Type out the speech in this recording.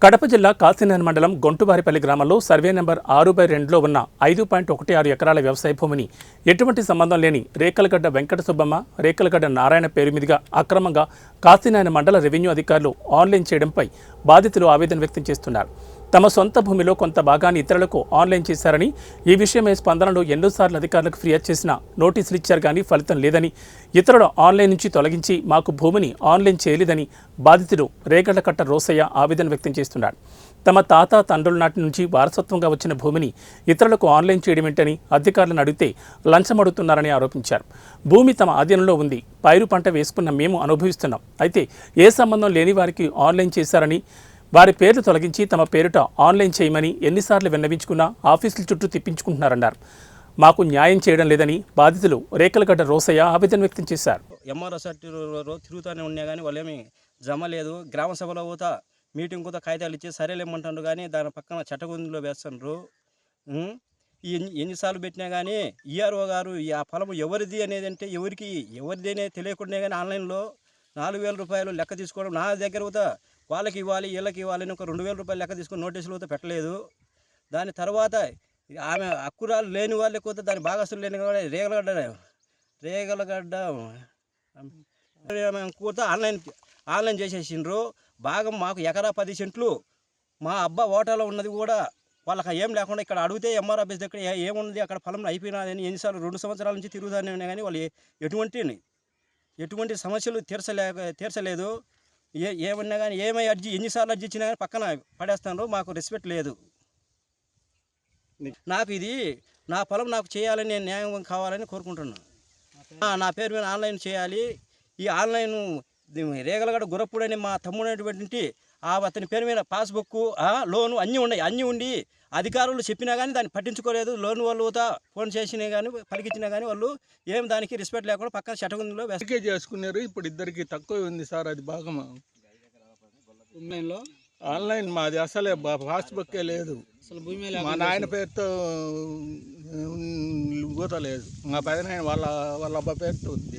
కడప జిల్లా కాశీనగర్ మండలం గొంటువారిపల్లి గ్రామంలో సర్వే నెంబర్ 6/2లో ఉన్న 5.16 ఎకరాల వ్యవసాయ భూమిని ఎటువంటి సంబంధం లేని రేకలగడ్డ వెంకట సుబ్బమ్మ, రేకలగడ్డ నారాయణ పేరు మీదుగా అక్రమంగా కాశీనగర్ మండల రెవెన్యూ అధికారులు ఆన్లైన్ చేయడంపై బాధితులు ఆవేదన వ్యక్తం చేస్తున్నారు. తమ సొంత భూమిలో కొంత భాగాన్ని ఇతరులకు ఆన్లైన్ చేశారని, ఈ విషయమై స్పందనలో ఎన్నోసార్లు అధికారులకు ఫిర్యాదు చేసినా నోటీసులు ఇచ్చారు కానీ ఫలితం లేదని, ఇతరుల ఆన్లైన్ నుంచి తొలగించి మాకు భూమిని ఆన్లైన్ చేయలేదని బాధితుడు రేగళ్లకట్ట రోసయ్య ఆవేదన వ్యక్తం చేస్తున్నాడు. తమ తాత తండ్రుల నాటి నుంచి వారసత్వంగా వచ్చిన భూమిని ఇతరులకు ఆన్లైన్ చేయడం ఏంటని అధికారులను అడిగితే లంచం అడుగుతున్నారని ఆరోపించారు. భూమి తమ ఆధీనంలో ఉంది, పైరు పంట వేసుకున్న మేము అనుభవిస్తున్నాం. అయితే ఏ సంబంధం లేని వారికి ఆన్లైన్ చేశారని, వారి పేర్లు తొలగించి తమ పేరిట ఆన్లైన్ చేయమని ఎన్నిసార్లు విన్నవించుకున్నా ఆఫీసుల చుట్టూ తిప్పించుకుంటున్నారన్నారు. మాకు న్యాయం చేయడం లేదని బాధితులు రేకలగడ్డ రోసయ్య ఆవేదన వ్యక్తం చేశారు. ఎంఆర్ఓ తిరుగుతూనే ఉన్నా కానీ వాళ్ళేమి జమ లేదు. గ్రామ సభలో పోతా మీటింగ్ కూడా కాగితాలు ఇచ్చి సరేలేమంటారు కానీ దాని పక్కన చట్టగుందులో వేస్తున్నారు. ఎన్నిసార్లు పెట్టినా కానీ ఈఆర్ఓ గారు ఆ పొలం ఎవరిది అనేది అంటే ఎవరిది అనేది తెలియకుండా కానీ ఆన్లైన్లో 4,000 రూపాయలు లెక్క తీసుకోవడం, నా దగ్గర కూడా వాళ్ళకి ఇవ్వాలి వీళ్ళకి ఇవ్వాలని ఒక 2,000 రూపాయలు లెక్క తీసుకొని నోటీసులు కూడా పెట్టలేదు. దాని తర్వాత ఆమె అక్కురాలు లేని వాళ్ళకి కూడా దాని భాగస్తులు లేని రేగలగడ్డ కూడా ఆన్లైన్ చేసేసిండ్రు. భాగం మాకు ఎకరా 10 సెంట్లు మా అబ్బా ఓటాలో ఉన్నది కూడా వాళ్ళకి ఏం లేకుండా ఇక్కడ అడిగితే ఎంఆర్ ఆఫీస్ దగ్గర ఏమున్నది అక్కడ పొలంలో అయిపోయినాదని ఎన్నిసార్లు 2 సంవత్సరాల నుంచి తిరుగుతానే ఉన్నా కానీ వాళ్ళు ఎటువంటి సమస్యలు తీర్చలేదు. ఏమన్నా కానీ ఎన్నిసార్లు అర్జీ ఇచ్చినా కానీ పక్కన పడేస్తాను. మాకు రెస్పెక్ట్ లేదు. నాకు ఇది నా పొలం నాకు చేయాలని నేను న్యాయం కావాలని కోరుకుంటున్నాను. నా పేరు మీద ఆన్లైన్ చేయాలి. ఈ ఆన్లైన్ రేగలగడ గురప్పుడని మా తమ్ముడైనటువంటి అతని పేరు మీద పాస్బుక్, లోను అన్నీ ఉండి అధికారులు చెప్పినా కానీ దాన్ని పట్టించుకోలేదు. లోన్ వాళ్ళు ఫోన్ చేసినా కానీ పలికిచ్చినా కానీ వాళ్ళు ఏం దానికి రెస్పెక్ట్ లేకుండా పక్కన చట్టగుందులో వెసికే చేసుకున్నారు. ఇప్పుడు ఇద్దరికి తక్కువ ఉంది సార్. అది బాగా ఆన్లైన్ మాది అసలే పాస్బుక్కే లేదు. మా నాయన పేరుతో లేదు, మా పెదనాయన వాళ్ళ అబ్బా పేరుతో ఉంది.